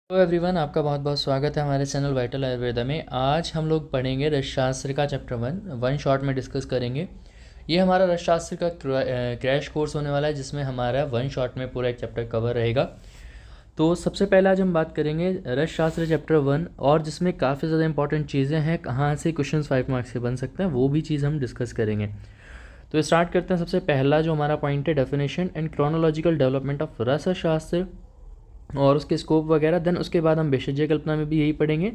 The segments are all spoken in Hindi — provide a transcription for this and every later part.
हेलो एवरीवन, आपका बहुत बहुत स्वागत है हमारे चैनल वाइटल आयुर्वेदा में। आज हम लोग पढ़ेंगे रसशास्त्र का चैप्टर वन शॉट में डिस्कस करेंगे। ये हमारा रसशास्त्र का क्रैश कोर्स होने वाला है, जिसमें हमारा वन शॉट में पूरा एक चैप्टर कवर रहेगा। तो सबसे पहले आज हम बात करेंगे रसशास्त्र चैप्टर 1, और जिसमें काफ़ी ज़्यादा इंपॉर्टेंट चीज़ें हैं, कहाँ से क्वेश्चन 5 मार्क्स से बन सकते हैं, वो भी चीज़ हम डिस्कस करेंगे। तो स्टार्ट करते हैं। सबसे पहला जो हमारा पॉइंट है, definition and chronological development of Rasashastra और उसके स्कोप वगैरह। देन उसके बाद हम भेषज कल्पना में भी यही पढ़ेंगे।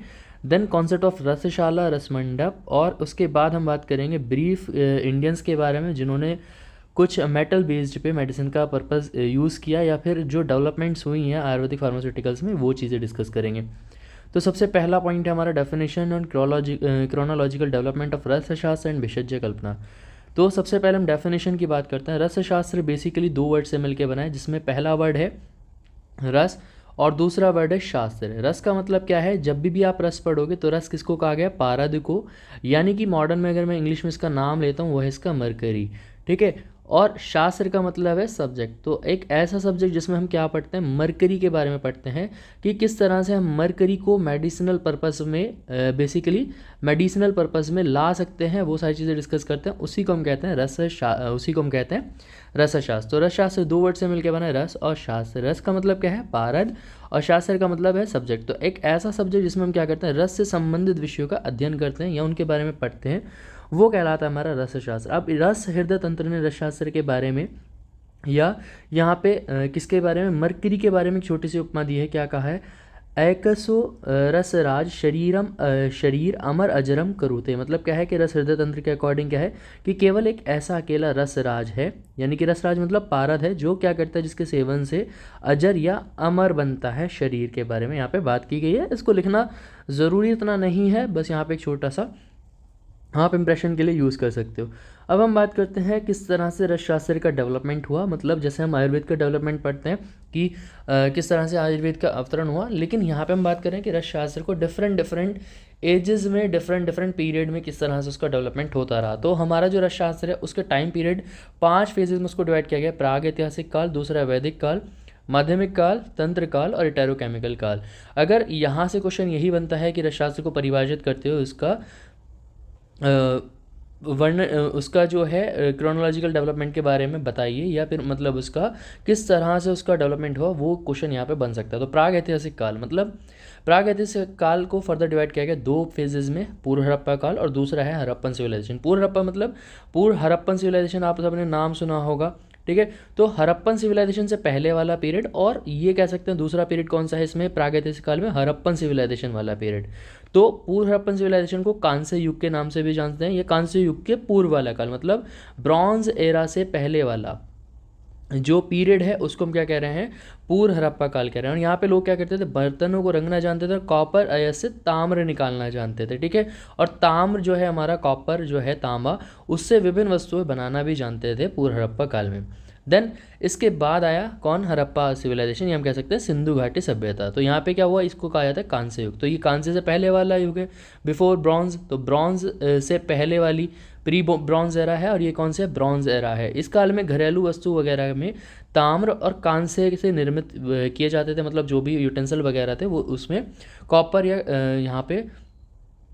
देन कॉन्सेप्ट ऑफ रसशाला, रसमंडप, और उसके बाद हम बात करेंगे ब्रीफ इंडियंस के बारे में, जिन्होंने कुछ मेटल बेस्ड पे मेडिसिन का पर्पस यूज़ किया, या फिर जो डेवलपमेंट्स हुई हैं आयुर्वेदिक फार्मास्यूटिकल्स में, वो चीज़ें डिस्कस करेंगे। तो सबसे पहला पॉइंट है हमारा definition on chronological development of Rasashastra and Bhaishajya Kalpana. तो सबसे पहले हम डेफिनेशन की बात करते हैं। रसशास्त्र बेसिकली दो वर्ड से मिलकर बना है, जिसमें पहला वर्ड है रस और दूसरा वर्ड है शास्त्र। रस का मतलब क्या है? जब भी आप रस पढ़ोगे तो रस किसको कहा गया? पारद को, यानी कि मॉडर्न में अगर मैं इंग्लिश में इसका नाम लेता हूँ, वह है इसका मरकरी। ठीक है। और शास्त्र का मतलब है सब्जेक्ट। तो एक ऐसा सब्जेक्ट जिसमें हम क्या पढ़ते हैं? मरकरी के बारे में पढ़ते हैं, कि किस तरह से हम मरकरी को मेडिसिनल पर्पस में, बेसिकली मेडिसिनल पर्पस में ला सकते हैं, वो सारी चीज़ें डिस्कस करते हैं। उसी को हम कहते हैं उसी को हम कहते हैं रसशास्त्र। तो रसशास्त्र दो वर्ड से मिलकर बना है, रस और शास्त्र। रस का मतलब क्या है? पारद, और शास्त्र का मतलब है सब्जेक्ट। तो एक ऐसा सब्जेक्ट जिसमें हम क्या करते हैं? रस से संबंधित विषयों का अध्ययन करते हैं या उनके बारे में पढ़ते हैं, वो कहलाता है हमारा रसशास्त्र। अब रस हृदय तंत्र ने रसशास्त्र के बारे में, या यहाँ पे किसके बारे में? मरकरी के बारे में एक छोटी सी उपमा दी है। क्या कहा है? एकसो रसराज शरीरम शरीर अमर अजरम करुते। मतलब क्या है कि रस हृदय तंत्र के अकॉर्डिंग क्या है कि केवल एक ऐसा अकेला रसराज है, यानी कि रसराज मतलब पारद है, जो क्या करता है? जिसके सेवन से अजर या अमर बनता है। शरीर के बारे में यहाँ पे बात की गई है। इसको लिखना ज़रूरी इतना नहीं है, बस यहाँ पे एक छोटा सा आप इंप्रेशन के लिए यूज़ कर सकते हो। अब हम बात करते हैं किस तरह से रसशास्त्र का डेवलपमेंट हुआ। मतलब जैसे हम आयुर्वेद का डेवलपमेंट पढ़ते हैं कि किस तरह से आयुर्वेद का अवतरण हुआ, लेकिन यहाँ पे हम बात करें कि रसशास्त्र को डिफरेंट एजेस में, डिफरेंट पीरियड में किस तरह से उसका डेवलपमेंट होता रहा। तो हमारा जो रसशास्त्र है, उसके टाइम पीरियड 5 फेजेज में उसको डिवाइड किया गया। प्राग ऐतिहासिक काल, दूसरा वैदिक काल, माध्यमिक काल, तंत्र काल और इटेरोकेमिकल काल। अगर यहाँ से क्वेश्चन यही बनता है कि रसशास्त्र को परिभाषित करते हुए उसका वर्ण, उसका जो है क्रोनोलॉजिकल डेवलपमेंट के बारे में बताइए, या फिर मतलब उसका किस तरह से उसका डेवलपमेंट हुआ, वो क्वेश्चन यहाँ पे बन सकता है। तो प्राग ऐतिहासिक काल, मतलब प्राग ऐतिहासिक काल को फर्दर डिवाइड किया गया 2 फेजेज में, पूर्व हड़प्पा काल और दूसरा है हड़प्पन सिविलाइजेशन। पूर्व हड़प्पा मतलब पूर्व हड़प्पन सिविलाइजेशन, आप सबने नाम सुना होगा। ठीक है। तो हड़प्पन सिविलाइजेशन से पहले वाला पीरियड, और ये कह सकते हैं दूसरा पीरियड कौन सा है इसमें प्रागैतिहासिक काल में? हड़प्पन सिविलाइजेशन वाला पीरियड। तो पूर्व हड़प्पन सिविलाइजेशन को कांस्य युग के नाम से भी जानते हैं। ये कांस्य युग के पूर्व वाला काल, मतलब ब्रॉन्ज एरा से पहले वाला जो पीरियड है, उसको हम क्या कह रहे हैं? पूर्व हड़प्पा काल कह रहे हैं। और यहाँ पे लोग क्या करते थे? बर्तनों को रंगना जानते थे, और कॉपर अयस्क से ताम्र निकालना जानते थे। ठीक है। और ताम्र जो है हमारा, कॉपर जो है तांबा, उससे विभिन्न वस्तुएं बनाना भी जानते थे पूर्व हड़प्पा काल में। देन इसके बाद आया कौन? हड़प्पा सिविलाइजेशन, ये हम कह सकते हैं सिंधु घाटी सभ्यता। तो यहाँ पे क्या हुआ? इसको कहा जाता है कांस्य युग। तो ये कांस्य से पहले वाला युग है, बिफोर ब्रॉन्ज। तो ब्रॉन्ज से पहले वाली प्री ब्रॉन्ज एरा है, और ये कौन सा है? ब्रॉन्ज एरा है। इस काल में घरेलू वस्तु वगैरह में ताम्र और कांस्य से निर्मित किए जाते थे, मतलब जो भी यूटेंसिल वगैरह थे वो उसमें कॉपर या यहाँ पे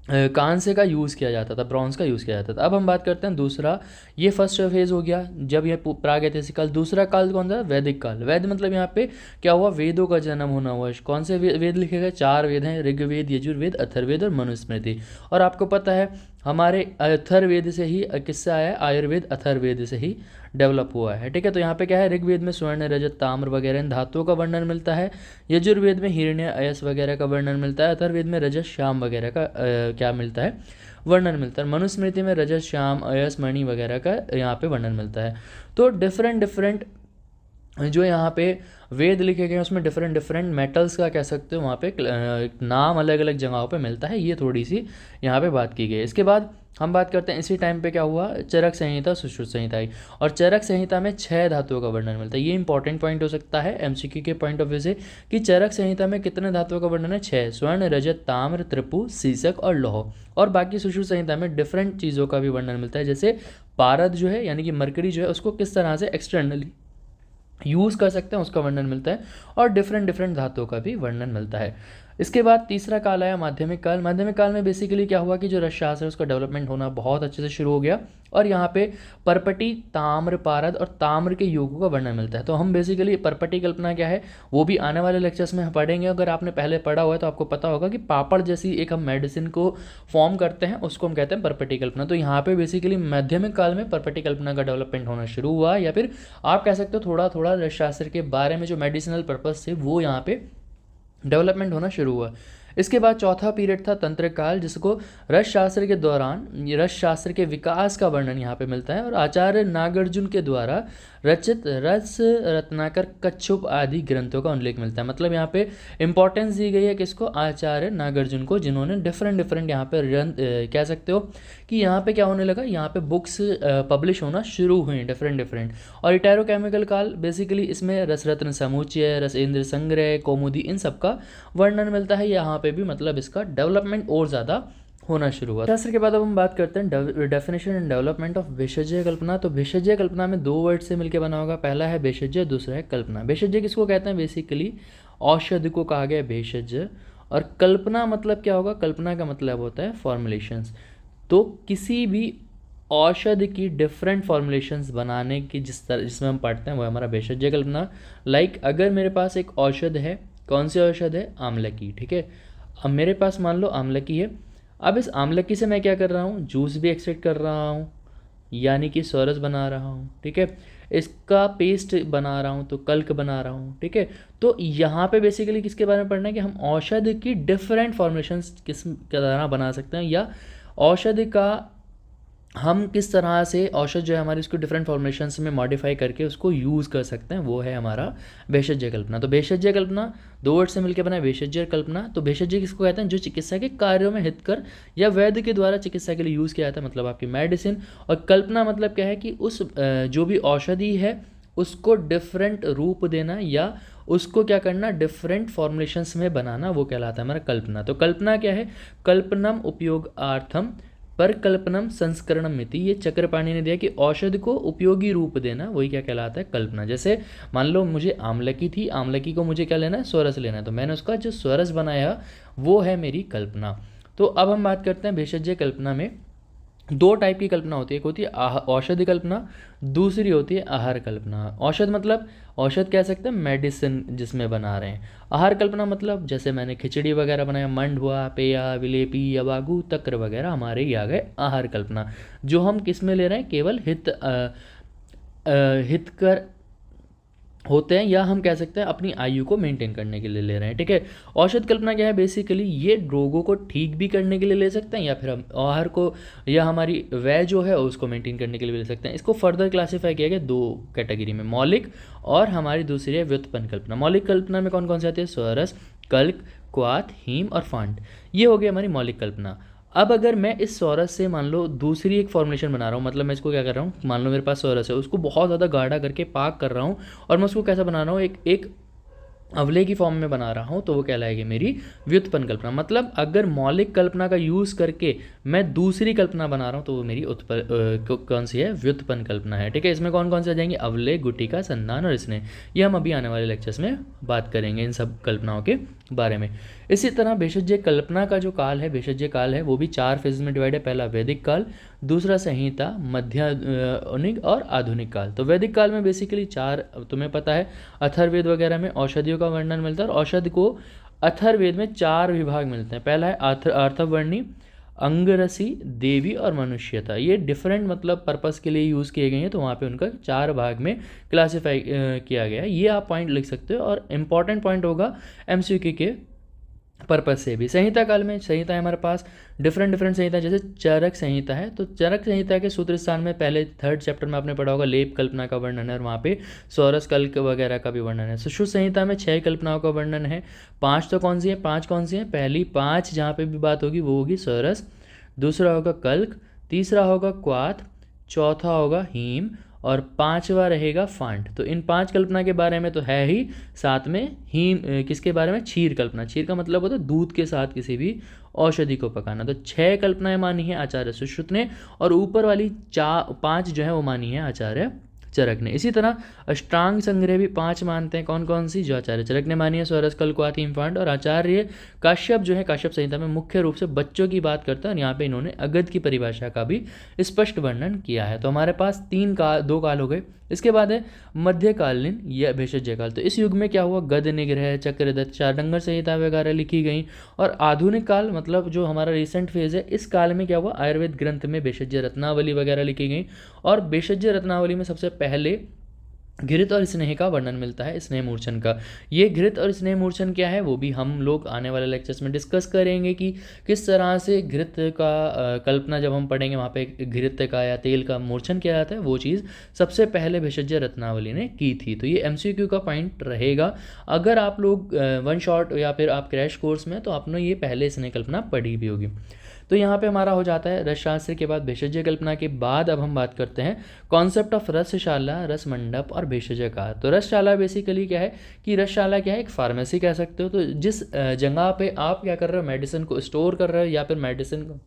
कांस्य का यूज़ किया जाता था, ब्रॉन्ज का यूज़ किया जाता था। अब हम बात करते हैं दूसरा। ये फर्स्ट फेज हो गया जब यह प्राग ऐतिहासिक काल। दूसरा काल कौन सा? वैदिक काल। वैद मतलब यहाँ पे क्या हुआ? वेदों का जन्म होना हुआ। कौन से वेद लिखे गए? 4 वेद हैं, ऋग्वेद, यजुर्वेद, अथर्ववेद और मनुस्मृति। और आपको पता है हमारे अथर्ववेद से ही किससे आया है? आयुर्वेद अथर्ववेद से ही डेवलप हुआ है। ठीक है। तो यहाँ पे क्या है? ऋग्वेद में स्वर्ण, रजत, ताम्र वगैरह इन धातुओं का वर्णन मिलता है। यजुर्वेद में हिरण्य, अयस वगैरह का वर्णन मिलता है। अथर्ववेद में रजत, श्याम वगैरह का क्या मिलता है? वर्णन मिलता है। मनुस्मृति में रजत, श्याम, अयस, मणि वगैरह का यहाँ पे वर्णन मिलता है। तो डिफरेंट जो यहाँ पे वेद लिखे गए हैं, उसमें डिफरेंट मेटल्स का कह सकते हो वहाँ पे नाम अलग अलग जगहों पे मिलता है। ये थोड़ी सी यहाँ पे बात की गई है। इसके बाद हम बात करते हैं इसी टाइम पे क्या हुआ? चरक संहिता, सुश्रुत संहिता आई। और चरक संहिता में 6 धातुओं का वर्णन मिलता है। ये इंपॉर्टेंट पॉइंट हो सकता है एमसीक्यू के पॉइंट ऑफ व्यू से, कि चरक संहिता में कितने धातुओं का वर्णन है? 6। स्वर्ण, रजत, ताम्र, त्रिपु, सीसक और लौह। और बाकी सुश्रुत संहिता में डिफरेंट चीज़ों का भी वर्णन मिलता है, जैसे पारद जो है, यानी कि मरकरी जो है, उसको किस तरह से एक्सटर्नली यूज़ कर सकते हैं उसका वर्णन मिलता है, और डिफरेंट डिफरेंट धातुओं का भी वर्णन मिलता है। इसके बाद तीसरा काल आया माध्यमिक काल। माध्यमिक काल में बेसिकली क्या हुआ कि जो रस शास्त्र है उसका डेवलपमेंट होना बहुत अच्छे से शुरू हो गया, और यहाँ पे परपटी, ताम्र, पारद और ताम्र के युगों का वर्णन मिलता है। तो हम बेसिकली परपटी कल्पना क्या है वो भी आने वाले लेक्चर्स में पढ़ेंगे। अगर आपने पहले पढ़ा हुआ है तो आपको पता होगा कि पापड़ जैसी एक हम मेडिसिन को फॉर्म करते हैं उसको हम कहते हैं परपटी कल्पना। तो यहाँ पे बेसिकली माध्यमिक काल में परपटी कल्पना का डेवलपमेंट होना शुरू हुआ, या फिर आप कह सकते हो थोड़ा थोड़ा रस शास्त्र के बारे में जो मेडिसिनल पर्पस थे वो यहाँ पे डेवलपमेंट होना शुरू हुआ। इसके बाद चौथा पीरियड था तंत्र काल, जिसको रस शास्त्र के दौरान रस शास्त्र के विकास का वर्णन यहाँ पे मिलता है, और आचार्य नागार्जुन के द्वारा रचित रस रत्नाकर, कच्छप आदि ग्रंथों का उल्लेख मिलता है। मतलब यहाँ पे इंपॉर्टेंस दी गई है किसको, आचार्य नागार्जुन को, जिन्होंने डिफरेंट डिफरेंट यहाँ पे कह सकते हो कि यहाँ पे क्या होने लगा, यहाँ पे बुक्स पब्लिश होना शुरू हुई डिफरेंट डिफरेंट। और इटेरोकेमिकल काल बेसिकली इसमें रसरत्न समुच्चय, रसेंद्र संग्रह, कौमुदी, इन सब का वर्णन मिलता है। यहाँ पे भी मतलब इसका डेवलपमेंट और ज़्यादा होना शुरू हुआ। शास्त्र के बाद अब हम बात करते हैं डेफिनेशन एंड डेवलपमेंट ऑफ भेषजय कल्पना। तो भेषजय कल्पना में दो वर्ड से मिलकर बना होगा, पहला है भेषजय, दूसरा है कल्पना। भेषजय किसको कहते हैं, बेसिकली औषधि को कहा गया भेषजय, और कल्पना मतलब क्या होगा, कल्पना का मतलब होता है फॉर्मुलेशंस। तो किसी भी औषधि की डिफरेंट फॉर्मुलेशंस बनाने की जिसमें हम पढ़ते हैं वो हमारा भेषजय कल्पना। लाइक अगर मेरे पास एक औषध है, कौन सी औषध है, आमलकी, ठीक है। अब मेरे पास मान लो आमलकी है, अब इस आमलकी से मैं क्या कर रहा हूँ, जूस भी एक्सट्रैक्ट कर रहा हूँ, यानी कि सोरस बना रहा हूँ, ठीक है। इसका पेस्ट बना रहा हूँ तो कल्क बना रहा हूँ, ठीक है। तो यहाँ पे बेसिकली किसके बारे में पढ़ना है कि हम औषधि की डिफरेंट फॉर्मुलेशंस किस तरह बना सकते हैं, या औषधि का हम किस तरह से औषध जो है हमारी उसको डिफरेंट फॉर्मुलेशंस में मॉडिफाई करके उसको यूज़ कर सकते हैं, वो है हमारा भेषजय कल्पना। तो भेषजय कल्पना दो वर्ड से मिलकर बना है भेषजय कल्पना। तो भेषजय किसको कहते हैं, जो चिकित्सा के कार्यों में हितकर या वैद्य के द्वारा चिकित्सा के लिए यूज़ किया जाता है, मतलब आपकी मेडिसिन। और कल्पना मतलब क्या है कि उस जो भी औषधि है उसको डिफरेंट रूप देना, या उसको क्या करना, डिफरेंट फॉर्मुलेशंस में बनाना, वो कहलाता है हमारा कल्पना। तो कल्पना क्या है, कल्पनम उपयोगार्थम पर कल्पनम संस्करणम मिति, ये चक्रपाणी ने दिया कि औषधि को उपयोगी रूप देना, वही क्या कहलाता है कल्पना। जैसे मान लो मुझे आमलकी थी, आमलकी को मुझे क्या लेना है, सोरस लेना है, तो मैंने उसका जो सोरस बनाया वो है मेरी कल्पना। तो अब हम बात करते हैं भेषजय कल्पना में दो टाइप की कल्पना होती है, एक होती है औषधि कल्पना, दूसरी होती है आहार कल्पना। औषध मतलब औषध कह सकते हैं मेडिसिन जिसमें बना रहे हैं। आहार कल्पना मतलब जैसे मैंने खिचड़ी वगैरह बनाया, मंड हुआ, पेया, विलेपी, यवागु, तक्र वगैरह हमारे ये आ गए आहार कल्पना, जो हम किस में ले रहे हैं, केवल हितकर होते हैं, या हम कह सकते हैं अपनी आयु को मेंटेन करने के लिए ले रहे हैं, ठीक है। औषध कल्पना क्या है, बेसिकली ये रोगों को ठीक भी करने के लिए ले सकते हैं, या फिर हम आहार को या हमारी व्यय जो है उसको मेंटेन करने के लिए ले सकते हैं। इसको फर्दर क्लासीफाई किया गया दो कैटेगरी में, मौलिक और हमारी दूसरी है व्युत्पन्न कल्पना। मौलिक कल्पना में कौन कौन से आते हैं, स्वरस, कल्क, क्वाथ, हीम और फांड, ये हो गई हमारी मौलिक कल्पना। अब अगर मैं इस सोरस से मान लो दूसरी एक फॉर्मुलेशन बना रहा हूँ, मतलब मैं इसको क्या कर रहा हूँ, मान लो मेरे पास सोरस है, उसको बहुत ज़्यादा गाढ़ा करके पाक कर रहा हूँ, और मैं उसको कैसा बना रहा हूँ, एक अवले की फॉर्म में बना रहा हूँ, तो वो कहलाएगी मेरी व्युत्पन्न कल्पना। मतलब अगर मौलिक कल्पना का यूज़ करके मैं दूसरी कल्पना बना रहा हूँ तो वो मेरी कौन सी है, व्युत्पन्न कल्पना है, ठीक है। इसमें कौन कौन से आ जाएंगे, अवले, गुटिका, संधान और स्नेह, ये हम अभी आने वाले लेक्चर्स में बात करेंगे इन सब कल्पनाओं के बारे में। इसी तरह भेषजय कल्पना का जो काल है, भेषजय काल है, वो भी 4 फेज में डिवाइड है। पहला वैदिक काल, दूसरा संहिता, मध्याधुनिक और आधुनिक काल। तो वैदिक काल में बेसिकली 4, तुम्हें पता है अथर्ववेद वगैरह में औषधियों का वर्णन मिलता है, और औषधि को अथर्ववेद में 4 विभाग मिलते हैं। पहला है अर्थवर्णी, अंगरसी, देवी और मनुष्यता। ये डिफरेंट मतलब पर्पस के लिए यूज़ किए गए हैं, तो वहाँ पे उनका 4 भाग में क्लासीफाई किया गया है। ये आप पॉइंट लिख सकते हो, और इम्पॉर्टेंट पॉइंट होगा MCQ के पर्पस से भी। संहिता काल में संहिता है हमारे पास डिफरेंट संहिता, जैसे चरक संहिता है, तो चरक संहिता के सूत्र स्थान में पहले 3rd चैप्टर में आपने पढ़ा होगा लेप कल्पना का वर्णन है, और वहाँ पे सोरस, कल्क वगैरह का भी वर्णन है। सुश्रुत संहिता में 6 कल्पनाओं का वर्णन है। 5 तो कौन सी है, 5 कौन सी है, पहली 5 जहाँ पे भी बात होगी वो होगी सोरस, दूसरा होगा कल्क, तीसरा होगा क्वाथ, चौथा होगा हीम, और 5वां रहेगा फांड। तो इन 5 कल्पना के बारे में तो है ही, साथ में हीम किसके बारे में, क्षीर कल्पना। क्षीर का मतलब होता है दूध के साथ किसी भी औषधि को पकाना। तो 6 कल्पनाएं मानी है आचार्य सुश्रुत ने, और ऊपर वाली 5 जो है वो मानी है आचार्य चरक ने। इसी तरह अष्टांग संग्रह भी 5 मानते हैं, कौन कौन सी? जो आचार्य चरक ने मानी है, स्वरस कल्पवाती इम्फांड और आचार्य काश्यप जो है काश्यप संहिता में मुख्य रूप से बच्चों की बात करता है, और यहाँ पे इन्होंने अगध की परिभाषा का भी स्पष्ट वर्णन किया है। तो हमारे पास 2 काल हो गए। इसके बाद है मध्यकालीन या भेषज काल। तो इस युग में क्या हुआ? गद निग्रह, चक्रदत्त, चारडंगर संहिता वगैरह लिखी गई। और आधुनिक काल मतलब जो हमारा रिसेंट फेज है, इस काल में क्या हुआ? आयुर्वेद ग्रंथ में भेषज रत्नावली वगैरह लिखी गई। और भेषज रत्नावली में सबसे पहले घृत और स्नेह का वर्णन मिलता है, स्नेह मूर्छन का। ये घृत और स्नेह मूर्छन क्या है वो भी हम लोग आने वाले लेक्चर्स में डिस्कस करेंगे कि किस तरह से घृत का कल्पना जब हम पढ़ेंगे वहाँ पे घृत का या तेल का मूर्छन किया जाता है, वो चीज़ सबसे पहले भेषज रत्नावली ने की थी। तो ये MCQ का पॉइंट रहेगा। अगर आप लोग वन शॉट या फिर आप क्रैश कोर्स में, तो आपने ये पहले स्नेह कल्पना पढ़ी भी होगी। तो यहाँ पे हमारा हो जाता है रसशास्त्र के बाद भेषज कल्पना के बाद अब हम बात करते हैं कॉन्सेप्ट ऑफ रसशाला, रस मंडप और भेषज का। तो रसशाला बेसिकली क्या है कि रसशाला क्या है? एक फार्मेसी कह सकते हो। तो जिस जगह पे आप क्या कर रहे हो? मेडिसिन को स्टोर कर रहे हो या फिर मेडिसिन को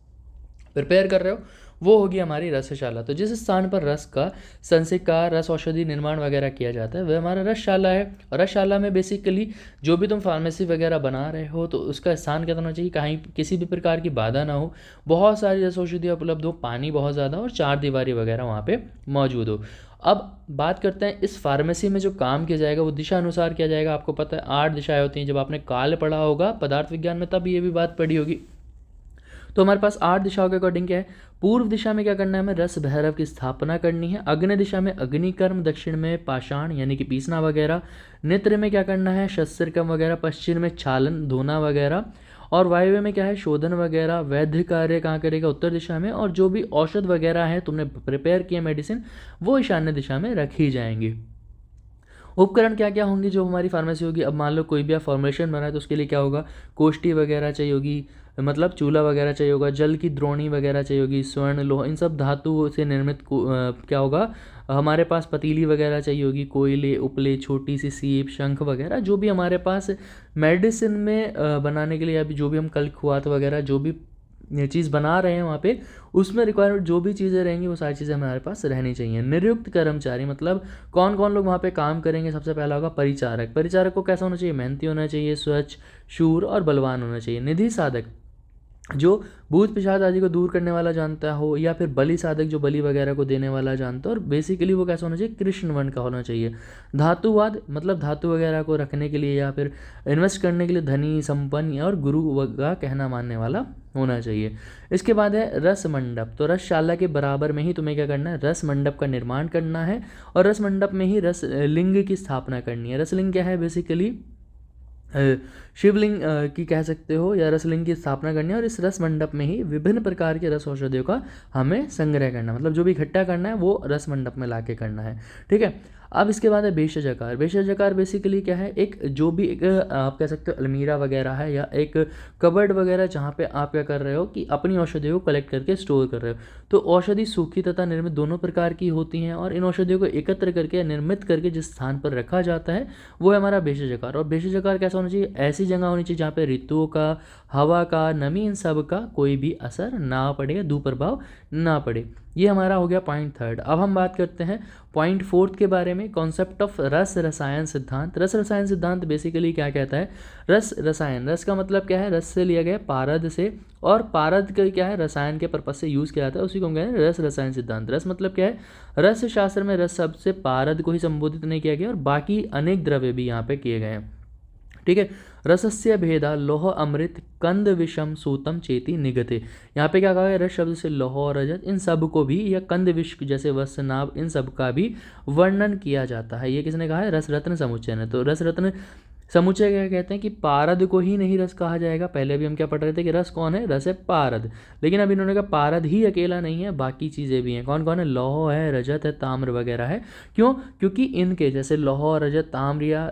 प्रिपेयर कर रहे हो, वो होगी हमारी रसशाला। तो जिस स्थान पर रस का संस्कार, रस औषधि निर्माण वगैरह किया जाता है, वह हमारा रसशाला है। और रसशाला में बेसिकली जो भी तुम फार्मेसी वगैरह बना रहे हो, तो उसका स्थान क्या होना चाहिए? कहीं किसी भी प्रकार की बाधा ना हो, बहुत सारी रस औषधियाँ उपलब्ध हो, पानी बहुत ज़्यादा हो और 4 दीवारी वगैरह वहाँ पर मौजूद हो। अब बात करते हैं इस फार्मेसी में जो काम किया जाएगा वो दिशा अनुसार किया जाएगा। आपको पता है 8 दिशाएं होती हैं। जब आपने काल पढ़ा होगा पदार्थ विज्ञान में, तब ये भी बात पढ़ी होगी। तो हमारे पास 8 दिशाओं के अकॉर्डिंग क्या है? पूर्व दिशा में क्या करना है? हमें रस भैरव की स्थापना करनी है। अग्नि दिशा में अग्निकर्म, दक्षिण में पाषाण यानी कि पीसना वगैरह, नेत्र में क्या करना है? शस्त्रकर्म वगैरह, पश्चिम में छालन धोना वगैरह, और वायव्य में क्या है? शोधन वगैरह। वैद्य कार्य कहाँ करेगा? उत्तर दिशा में। और जो भी औषध वगैरह है तुमने प्रिपेयर किया मेडिसिन, वो ईशान्य दिशा में रखी जाएंगी। उपकरण क्या क्या होंगे जो हमारी फार्मेसी होगी? अब मान लो कोई भी आप फॉर्मुलेशन बनाए तो उसके लिए क्या होगा? कोष्ठी वगैरह चाहिए होगी, मतलब चूल्हा वगैरह चाहिए होगा, जल की द्रोणी वगैरह चाहिए होगी, स्वर्ण लोह, इन सब धातुओं से निर्मित क्या होगा? हमारे पास पतीली वगैरह चाहिए होगी, कोयले, उपले, छोटी सी सीप, शंख वगैरह, जो भी हमारे पास मेडिसिन में बनाने के लिए, या जो भी हम कल खुआत वगैरह जो भी ये चीज़ बना रहे हैं वहाँ पे, उसमें रिक्वायरमेंट जो भी चीज़ें रहेंगी वो सारी चीज़ें हमारे पास रहनी चाहिए। नियुक्त कर्मचारी मतलब कौन कौन लोग वहाँ पे काम करेंगे? सबसे पहला होगा परिचारक। परिचारक को कैसा होना चाहिए? मेहनती होना चाहिए, स्वच्छ, शूर और बलवान होना चाहिए। निधि साधक जो भूत पिशाच आदि को दूर करने वाला जानता हो, या फिर बलि साधक जो बलि वगैरह को देने वाला जानता हो, और बेसिकली वो कैसा होना चाहिए? कृष्ण वर्ण का होना चाहिए। धातुवाद मतलब धातु वगैरह को रखने के लिए या फिर इन्वेस्ट करने के लिए धनी, संपन्न और गुरु का कहना मानने वाला होना चाहिए। इसके बाद है रस मंडप। तो रसशाला के बराबर में ही तुम्हें क्या करना है? रस मंडप का निर्माण करना है, और रस मंडप में ही रस लिंग की स्थापना करनी है। रसलिंग क्या है? बेसिकली शिवलिंग की कह सकते हो, या रसलिंग की स्थापना करनी है। और इस रस मंडप में ही विभिन्न प्रकार के रस औषधियों का हमें संग्रह करना, मतलब जो भी इकट्ठा करना है वो रस मंडप में लाके करना है। ठीक है। अब इसके बाद है भेषजाकार। भेषजाकार बेसिकली क्या है? एक जो भी एक आप कह सकते हो अलमीरा वगैरह है, या एक कबर्ड वगैरह, जहाँ पे आप क्या कर रहे हो कि अपनी औषधियों को कलेक्ट करके स्टोर कर रहे हो। तो औषधि सूखी तथा निर्मित दोनों प्रकार की होती हैं, और इन औषधियों को एकत्र करके निर्मित करके जिस स्थान पर रखा जाता है वो है हमारा भेषजाकार। और भेषजाकार कैसा होना चाहिए? ऐसी जगह होनी चाहिए जहाँ पे ऋतुओं का, हवा का, नमी, इन सब का कोई भी असर ना पड़े, दुष्प्रभाव ना पड़े। ये हमारा हो गया पॉइंट 3। अब हम बात करते हैं पॉइंट 4 के बारे में, कॉन्सेप्ट ऑफ रस रसायन सिद्धांत। रस रसायन सिद्धांत बेसिकली क्या कहता है? रस रसायन, रस का मतलब क्या है? रस से लिया गया, पारद से, और पारद का क्या है? रसायन के पर्पज से यूज़ किया जाता है, उसी को हम कहते हैं रस रसायन सिद्धांत। रस मतलब क्या है? रस शास्त्र में रस शब्द से पारद को ही संबोधित नहीं किया गया, और बाकी अनेक द्रव्य भी यहाँ पे किए गए हैं। ठीक है। रसस्य भेदा लौह अमृत कंद विषम सूतम चेती निगते। यहाँ पे क्या कहा है? रस शब्द से लौह और रजत, इन सब को भी, या कंद विष जैसे वस्त्र, नाभ, इन सब का भी वर्णन किया जाता है। ये किसने कहा है? रस रत्न समुच्चय ने। तो रस रत्न समुच्चय क्या कहते हैं कि पारद को ही नहीं रस कहा जाएगा। पहले भी हम क्या पढ़ रहे थे कि रस कौन है? रस है पारद। लेकिन अब इन्होंने कहा पारद ही अकेला नहीं है, बाकी चीज़ें भी हैं। कौन कौन है? लौह है, रजत है, ताम्र वगैरह है। क्यों? क्योंकि इनके जैसे लौह, रजत, ताम्र या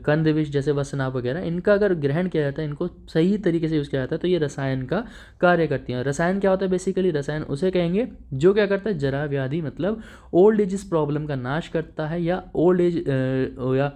कंद विष जैसे वसनाभ वगैरह, इनका अगर ग्रहण किया जाता है, इनको सही तरीके से यूज़ किया जाता है, तो ये रसायन का कार्य करती हैं। रसायन क्या होता है? बेसिकली रसायन उसे कहेंगे जो क्या करता है? जरा व्याधि मतलब ओल्ड एज प्रॉब्लम का नाश करता है, या ओल्ड एज या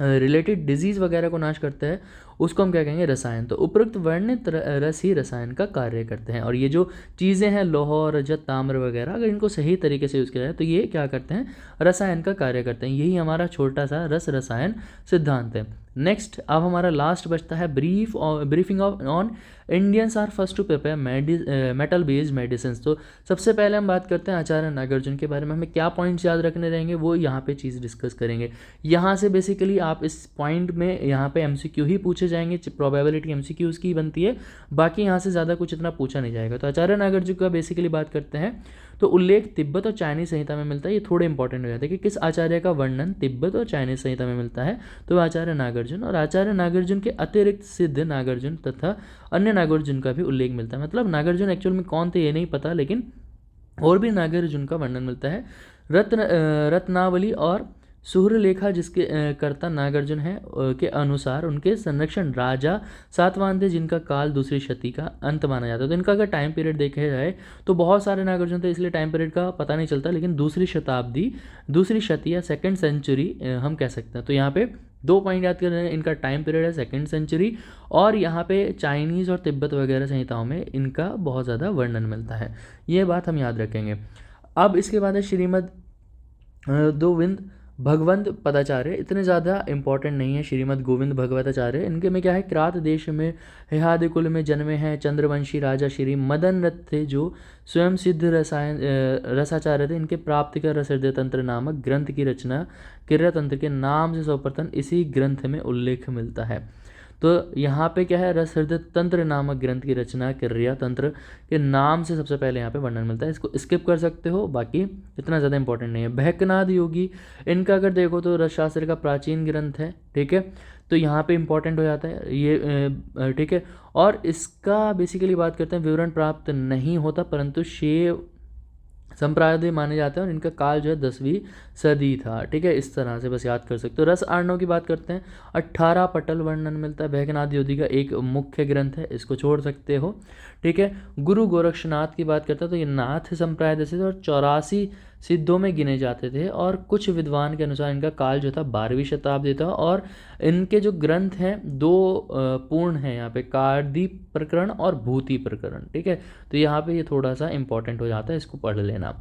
रिलेटेड डिजीज़ वगैरह को नाश करता है। उसको हम क्या कहेंगे, रसायन। तो उपरोक्त वर्णित रस ही रसायन का कार्य करते हैं। और ये जो चीज़ें हैं लौह, रजत, ताम्र वगैरह, अगर इनको सही तरीके से यूज़ किया जाए तो ये क्या करते हैं, रसायन का कार्य करते हैं। यही हमारा छोटा सा रस रसायन सिद्धांत है। नेक्स्ट अब हमारा लास्ट बचता है briefing on Indians are first to prepare metal based medicine. तो सबसे पहले हम बात करते हैं आचार्य नागार्जुन के बारे में। हमें क्या पॉइंट्स याद रखने रहेंगे वो यहाँ पे चीज़ डिस्कस करेंगे। यहाँ से बेसिकली आप इस पॉइंट में यहाँ पे एमसीक्यू ही पूछे जाएंगे, प्रोबेबिलिटी एमसीक्यू की बनती है, बाकी यहाँ से ज़्यादा कुछ इतना पूछा नहीं जाएगा। तो आचार्य नागार्जुन का बेसिकली बात करते हैं तो उल्लेख तिब्बत और चाइनीज संहिता में मिलता है। ये थोड़े इंपॉर्टेंट हो जाता है कि किस आचार्य का वर्णन तिब्बत और चाइनीज संहिता में मिलता है, तो आचार्य नागार्जुन। और आचार्य नागार्जुन के अतिरिक्त सिद्ध नागार्जुन तथा अन्य नागार्जुन का भी उल्लेख मिलता है। मतलब नागार्जुन एक्चुअल में कौन थे ये नहीं पता, लेकिन और भी नागार्जुन का वर्णन मिलता है। रत्नावली और सूर्यलेखा जिसके कर्ता नागार्जुन है के अनुसार उनके संरक्षण राजा सातवाहन थे, जिनका काल दूसरी शती का अंत माना जाता है। तो इनका अगर टाइम पीरियड देखा जाए तो बहुत सारे नागार्जुन थे, इसलिए टाइम पीरियड का पता नहीं चलता, लेकिन दूसरी शताब्दी, दूसरी शती या सेकेंड सेंचुरी हम कह सकते हैं। तो यहाँ पे 2 पॉइंट याद कर रहे हैं, इनका टाइम पीरियड है सेकेंड सेंचुरी, और यहाँ पे चाइनीज़ और तिब्बत वगैरह संहिताओं में इनका बहुत ज़्यादा वर्णन मिलता है। ये बात हम याद रखेंगे। अब इसके बाद है श्रीमद गोविंद भगवंत पदाचार्य। इतने ज़्यादा इंपॉर्टेंट नहीं है श्रीमद गोविंद भगवताचार्य। इनके में क्या है, किरात देश में हेहादि कुल में जन्मे हैं चंद्रवंशी राजा श्री मदन रथ थे, जो स्वयं सिद्ध रसाचार्य थे। इनके प्राप्ति का रस हृदय तंत्र नामक ग्रंथ की रचना किर्या तंत्र के नाम से सर्वप्रथम इसी ग्रंथ में उल्लेख मिलता है। तो यहाँ पे क्या है, रस हृदय तंत्र नामक ग्रंथ की रचना किर्या तंत्र के नाम से सबसे पहले यहाँ पे वर्णन मिलता है। इसको स्किप कर सकते हो, बाकी इतना ज़्यादा इंपॉर्टेंट नहीं है। बहकनाद योगी, इनका अगर देखो तो रसशास्त्र का प्राचीन ग्रंथ है, ठीक है, तो यहाँ पे इंपॉर्टेंट हो जाता है ये, ठीक है। और इसका बेसिकली बात करते हैं विवरण प्राप्त नहीं होता, परंतु शैव संप्राय माने जाते हैं, और इनका काल जो है 10वीं सदी था, ठीक है। इस तरह से बस याद कर सकते हो। रस आर्णव की बात करते हैं, 18 पटल वर्णन मिलता है। बहकनाथ योगी का एक मुख्य ग्रंथ है, इसको छोड़ सकते हो, ठीक है। गुरु गोरक्षनाथ की बात करते हैं तो ये नाथ संप्राय जैसे थे और 84 सिद्धों में गिने जाते थे, और कुछ विद्वान के अनुसार इनका काल जो था 12वीं शताब्दी था। और इनके जो ग्रंथ हैं 2 पूर्ण हैं यहाँ पे, कार्दी प्रकरण और भूति प्रकरण, ठीक है। तो यहाँ पे ये थोड़ा सा इंपॉर्टेंट हो जाता है, इसको पढ़ लेना।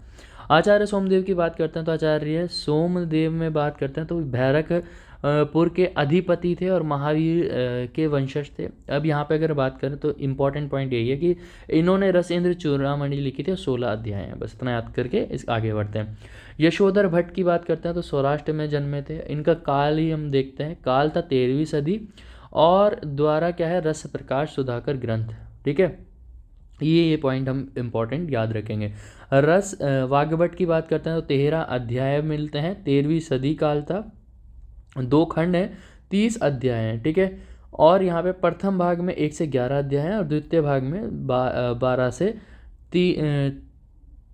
आचार्य सोमदेव की बात करते हैं तो आचार्य सोमदेव में बात करते हैं तो भैरक पुर के अधिपति थे और महावीर के वंशज थे। अब यहाँ पे अगर बात करें तो इम्पॉर्टेंट पॉइंट यही है कि इन्होंने रसेंद्र चूड़ामणि लिखी थी, 16 अध्याय हैं, बस इतना याद करके इस आगे बढ़ते हैं। यशोधर भट्ट की बात करते हैं तो सौराष्ट्र में जन्मे थे। इनका काल ही हम देखते हैं, काल था 13वीं सदी, और द्वारा क्या है, रस प्रकाश सुधाकर ग्रंथ, ठीक है। ये पॉइंट हम इम्पॉर्टेंट याद रखेंगे। रस वाग्भट की बात करते हैं तो 13 अध्याय मिलते हैं, 13वीं सदी काल था, 2 खंड हैं, 30 अध्याय हैं, ठीक है। और यहाँ पे प्रथम भाग में 1 से 11 अध्याय हैं, और द्वितीय भाग में 12 से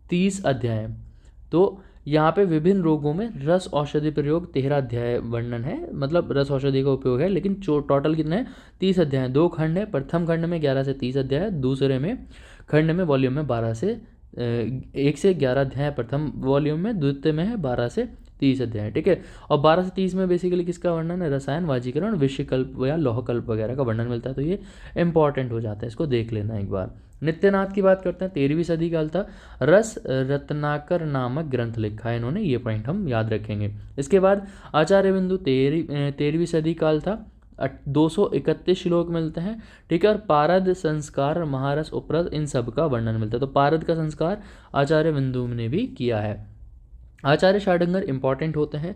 30 अध्याय हैं। तो यहाँ पे विभिन्न रोगों में रस औषधि प्रयोग 13 अध्याय वर्णन है, मतलब रस औषधि का उपयोग है, लेकिन टोटल कितने हैं, 30 अध्याय, 2 खंड है। प्रथम खंड में 11 से 30 अध्याय, दूसरे में खंड में वॉल्यूम में 1 से 11 अध्याय प्रथम वॉल्यूम में, द्वितीय में है 12 से 30 अध्याय, ठीक है। और 12 से 30 में बेसिकली किसका वर्णन है, रसायन, वाजीकरण, विषयकल्प या लौहकल्प वगैरह का वर्णन मिलता है। तो ये इंपॉर्टेंट हो जाता है, इसको देख लेना एक बार। नित्यनाथ की बात करते हैं, 13वीं सदी काल था, रस रत्नाकर नामक ग्रंथ लिखा है इन्होंने, ये पॉइंट हम याद रखेंगे। इसके बाद आचार्य बिंदु 13वीं सदी काल था, 231 श्लोक मिलते हैं, ठीक है। और पारद संस्कार, महारस, उपरस, इन सब का वर्णन मिलता है। तो पारद का संस्कार आचार्य बिंदु ने भी किया है। आचार्य षाडंगर इंपॉर्टेंट होते हैं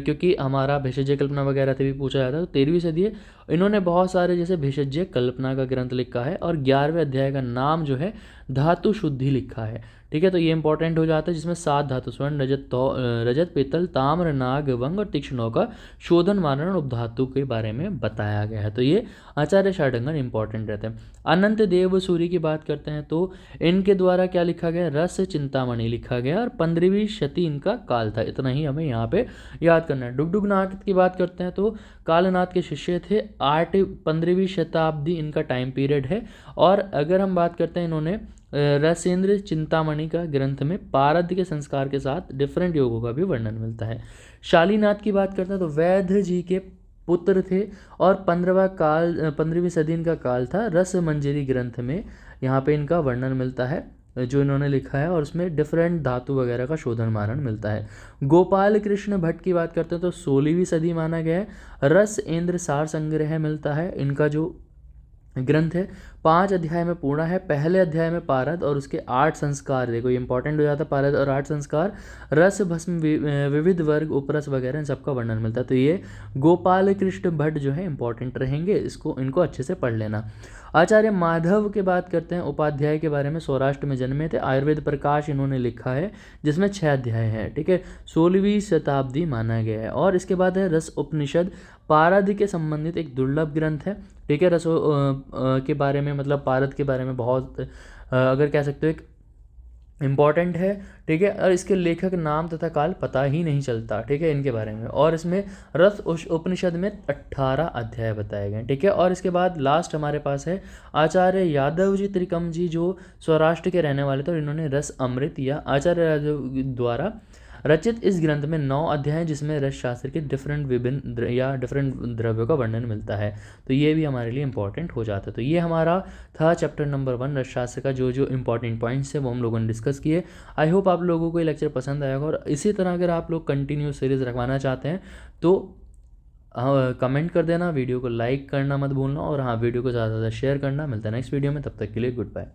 क्योंकि हमारा भेषज्य कल्पना वगैरह से भी पूछा जाता है। तो 13वीं सदी है, इन्होंने बहुत सारे जैसे भेषज्य कल्पना का ग्रंथ लिखा है, और 11वें अध्याय का नाम जो है धातु शुद्धि लिखा है, ठीक है। तो ये इंपॉर्टेंट हो जाता है, जिसमें 7 धातु स्वर्ण, रजत, पीतल, ताम्र, नाग, वंग और तीक्ष्णों का शोधन, मारण, उपधातु के बारे में बताया गया है। तो ये आचार्य षाडंगर इंपॉर्टेंट रहते हैं। अनंत देव सूरी की बात करते हैं तो इनके द्वारा क्या लिखा गया, रस चिंतामणि लिखा गया, और 15वीं शती इनका काल था। इतना ही हमें यहाँ पे याद करना है। डुगडुगनाथ की बात करते हैं तो कालनाथ के शिष्य थे, 15वीं शताब्दी इनका टाइम पीरियड है। और अगर हम बात करते हैं, इन्होंने रसेंद्र चिंतामणि का ग्रंथ में पारद के संस्कार के साथ डिफरेंट योगों का भी वर्णन मिलता है। शालीनाथ की बात करते हैं तो वैद्य जी के पुत्र थे। और 15वीं सदी इनका काल था। रस मंजरी ग्रंथ में यहाँ पे इनका वर्णन मिलता है जो इन्होंने लिखा है, और उसमें डिफरेंट धातु वगैरह का शोधन मारण मिलता है। गोपाल कृष्ण भट्ट की बात करते हैं तो 16वीं सदी माना गया है। रस इंद्र सार संग्रह मिलता है, इनका जो ग्रंथ है 5 अध्याय में पूर्ण है। पहले अध्याय में पारद और उसके 8 संस्कार, देखो ये इंपॉर्टेंट हो जाता है, पारद और 8 संस्कार, रस भस्म विविध वर्ग उपरस वगैरह इन सबका वर्णन मिलता है। तो ये गोपाल कृष्ण भट्ट जो है इंपॉर्टेंट रहेंगे, इनको अच्छे से पढ़ लेना। आचार्य माधव की बात करते हैं, उपाध्याय के बारे में, सौराष्ट्र में जन्मे थे। आयुर्वेद प्रकाश इन्होंने लिखा है जिसमें 6 अध्याय हैं, ठीक है। 16वीं शताब्दी माना गया है। और इसके बाद है रस उपनिषद, पारद के संबंधित एक दुर्लभ ग्रंथ है, ठीक है। रस के बारे में, मतलब पारद के बारे में बहुत अगर कह सकते हो एक इम्पॉर्टेंट है, ठीक है। और इसके लेखक नाम तथा काल पता ही नहीं चलता, ठीक है, इनके बारे में। और इसमें रस उपनिषद में 18 अध्याय बताए गए, ठीक है। और इसके बाद लास्ट हमारे पास है आचार्य यादव जी त्रिकम जी, जो सौराष्ट्र के रहने वाले थे, और इन्होंने रस अमृत या आचार्य यादव द्वारा रचित इस ग्रंथ में 9 अध्याय हैं, जिसमें रस शास्त्र के डिफरेंट द्रव्यों का वर्णन मिलता है। तो ये भी हमारे लिए इंपॉर्टेंट हो जाता है। तो ये हमारा था चैप्टर नंबर 1 रस शास्त्र का, जो जो इंपॉर्टेंट पॉइंट्स है वो हम लोगों ने डिस्कस किए। आई होप आप लोगों को ये लेक्चर पसंद आएगा, और इसी तरह अगर आप लोग कंटिन्यू सीरीज़ रखवाना चाहते हैं तो कमेंट कर देना, वीडियो को लाइक करना मत भूलना, और हाँ वीडियो को ज़्यादा से ज़्यादा शेयर करना। मिलता है नेक्स्ट वीडियो में, तब तक के लिए गुड बाय।